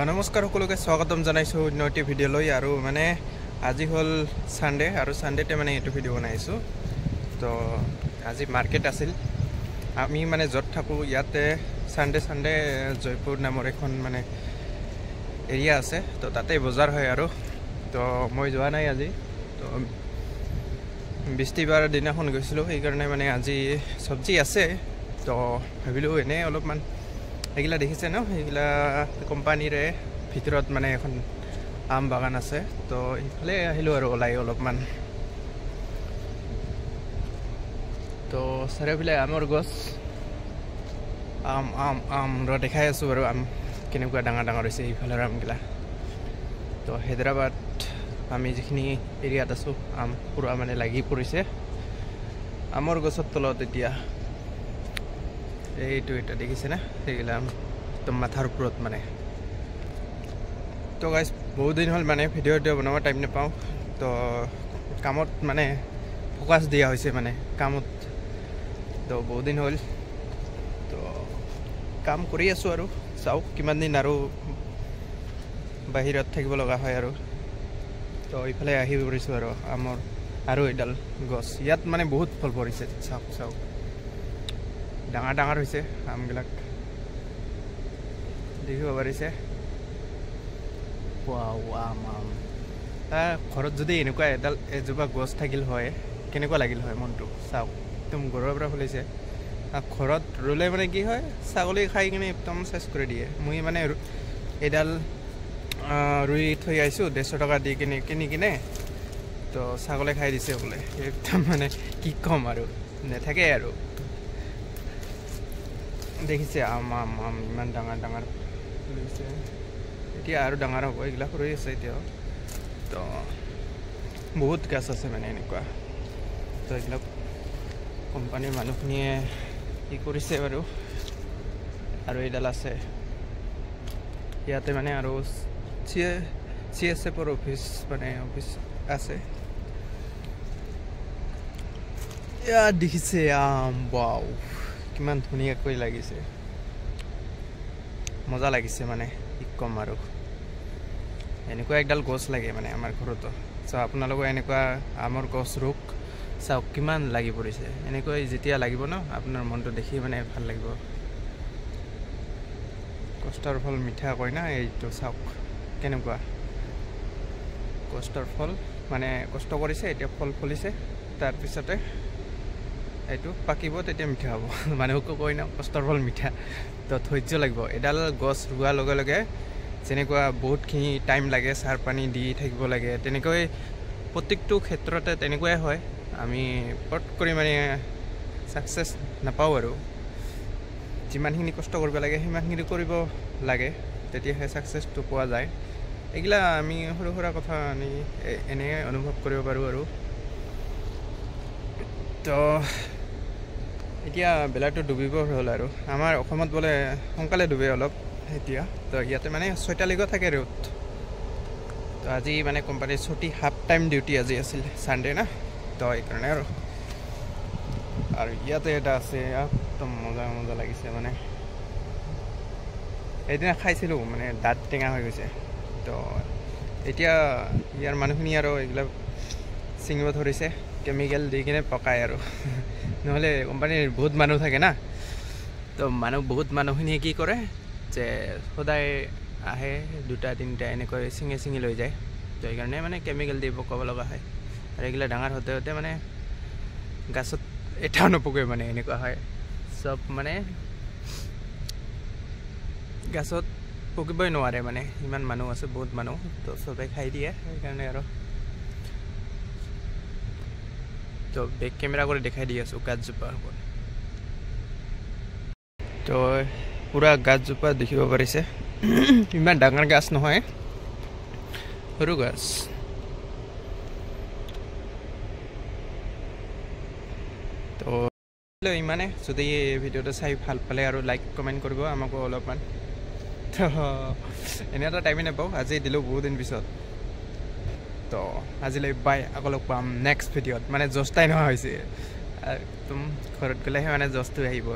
নমস্কাৰ সকলোকে স্বাগতম জানাইছোঁ অন্য এটি ভিডিঅ' লৈ আৰু মানে আজি হ'ল সানডে আৰু সানডেতে মানে এইটো ভিডিঅ' বনাইছোঁ তো আজি মাৰ্কেট আছিল আমি মানে য'ত থাকোঁ ইয়াতে সানডে জয়পুৰ নামৰ এখন মানে এৰিয়া আছে তো তাতে বজাৰ হয় আৰু তো মই যোৱা নাই আজি তো বৃহস্পতিবাৰ দিনাখন গৈছিলোঁ সেইকাৰণে মানে আজি চব্জি আছে তো ভাবিলোঁ এনেই অলপমান এইগিলা দেখিছে ন এইগিলা কোম্পানীৰে ভিতৰত মানে এখন আম বাগান আছে তো এইফালে আহিলোঁ আৰু ওলাই অলপমান তো চাৰিওফালে আমৰ গছ আম দেখাই আছোঁ বাৰু আম কেনেকুৱা ডাঙৰ ডাঙৰ হৈছে এইফালৰ আমগিলা তো হায়দৰাবাদ আমি যিখিনি এৰিয়াত আছোঁ আম পুৰা মানে লাগি পৰিছে আমৰ গছৰ তলত এতিয়া এইটো এটা দেখিছে না সেইগিলা একদম মাথাৰ ওপৰত মানে তো গাইজ বহুত দিন হ'ল মানে ভিডিঅ' বনাব টাইম নাপাওঁ তো কামত মানে ফ'কাছ দিয়া হৈছে মানে কামত তো বহুত দিন হ'ল তো কাম কৰি আছোঁ আৰু চাওক কিমান দিন আৰু বাহিৰত থাকিব লগা হয় আৰু তো এইফালে আহি পৰিছোঁ আৰু আমৰ আৰু এডাল গছ ইয়াত মানে বহুত ফল পৰিছে চাওক ডাঙৰ ডাঙৰ হৈছে আমবিলাক দেখিব পাৰিছে ঘৰত যদি এনেকুৱা এজোপা গছ থাকিল হয় কেনেকুৱা লাগিল হয় মনটো চাওক একদম ঘৰৰ পৰা ফুলিছে ঘৰত ৰুলে মানে কি হয় ছাগলী খাই কিনে একদম চেচ কৰি দিয়ে মই মানে এডাল ৰুই থৈ আহিছোঁ 150 টকা দি কিনি কিনে তো ছাগলী খাই দিছে বোলে একদম মানে কি ক'ম আৰু নাথাকে আৰু দেখিছে আম ইমান ডাঙৰ ডাঙৰ ফুলিছে এতিয়া আৰু ডাঙৰ হ'ব এইগিলা সৰু আছে এতিয়াও তো বহুত গছ আছে মানে এনেকুৱা তো এইবিলাক কোম্পানীৰ মানুহখিনিয়ে কি কৰিছে বাৰু আৰু এইডাল আছে ইয়াতে মানে আৰু CSFৰ অফিচ আছে ইয়াত দেখিছে আম বাও কিমান ধুনীয়াকৈ লাগিছে মজা লাগিছে মানে কি ক'ম আৰু এনেকুৱা একডাল গছ লাগে মানে আমাৰ ঘৰতো চাওক আপোনালোকে এনেকুৱা আমৰ গছ ৰুক চাওক কিমান লাগি পৰিছে এনেকৈ যেতিয়া লাগিব ন আপোনাৰ মনটো দেখি মানে ভাল লাগিব কষ্টৰ ফল মিঠা কয় না এইটো চাওক কেনেকুৱা কষ্টৰ ফল মানে কষ্ট কৰিছে এতিয়া ফল ফুলিছে তাৰপিছতে এইটো পাকিব তেতিয়া মিঠা হ'ব মানুহকো কয় ন কষ্টৰ ফল মিঠা তো ধৈৰ্য লাগিব এডাল গছ ৰোৱাৰ লগে লগে যেনেকুৱা বহুতখিনি টাইম লাগে সাৰ পানী দি থাকিব লাগে তেনেকৈ প্ৰত্যেকটো ক্ষেত্ৰতে তেনেকুৱাই হয় আমি পট কৰি মানে ছাকচেছ নাপাওঁ আৰু যিমানখিনি কষ্ট কৰিব লাগে সিমানখিনি কৰিব লাগে তেতিয়াহে ছাকচেছটো পোৱা যায় এইগিলা আমি সৰু সুৰা কথা আমি এনে অনুভৱ কৰিব পাৰোঁ আৰু তো এতিয়া বেলাটো ডুবিব হ'ল আৰু আমাৰ অসমত বোলে সোনকালে ডুবে অলপ এতিয়া তো ইয়াতে মানে 6টা লৈকে থাকে ৰ'দ তো আজি মানে কোম্পানীৰ ছুটি হাফ টাইম ডিউটি আজি আছিল সানডে না তো এইকাৰণে আৰু ইয়াতে এটা আছে একদম মজা লাগিছে মানে সেইদিনা খাইছিলোঁ মানে দাঁত টেঙা হৈ গৈছে তো এতিয়া ইয়াৰ মানুহখিনি আৰু এইবিলাক ছিঙিব ধৰিছে কেমিকেল দি কিনে পকায় আৰু নহ'লে কোম্পানীৰ বহুত মানুহ থাকে না তো বহুত মানুহখিনিয়ে কি কৰে যে সদায় আহে 2টা 3টা এনেকৈ ছিঙি লৈ যায় তো সেইকাৰণে মানে কেমিকেল দি পকাব লগা হয় আৰু এইগিলা ডাঙৰ হওঁতে মানে গাছত এটাও নপকে মানে এনেকুৱা হয় চব মানে গাছত পকিবই নোৱাৰে মানে ইমান মানুহ আছে বহুত মানুহ তো চবে খাই দিয়ে সেইকাৰণে আৰু তো বেক কেমেৰা কৰি দেখাই দি আছোঁ গাছজোপা তো পুৰা গাছজোপা দেখিব পাৰিছে ইমান ডাঙৰ গাছ নহয় সৰু গাছ তো ইমানে যদি এই ভিডিঅ'টো চাই ভাল পালে আৰু লাইক কমেণ্ট কৰিব আমাকো অলপমান তো এনে এটা টাইমে নাপাওঁ আজি দিলোঁ বহুত দিন পিছত তো আজিলৈ বাই আকৌ লগ পাম নেক্সট ভিডিঅ'ত মানে জষ্টাই নোহোৱা হৈছে একদম ঘৰত গ'লেহে মানে জষ্টো আহিব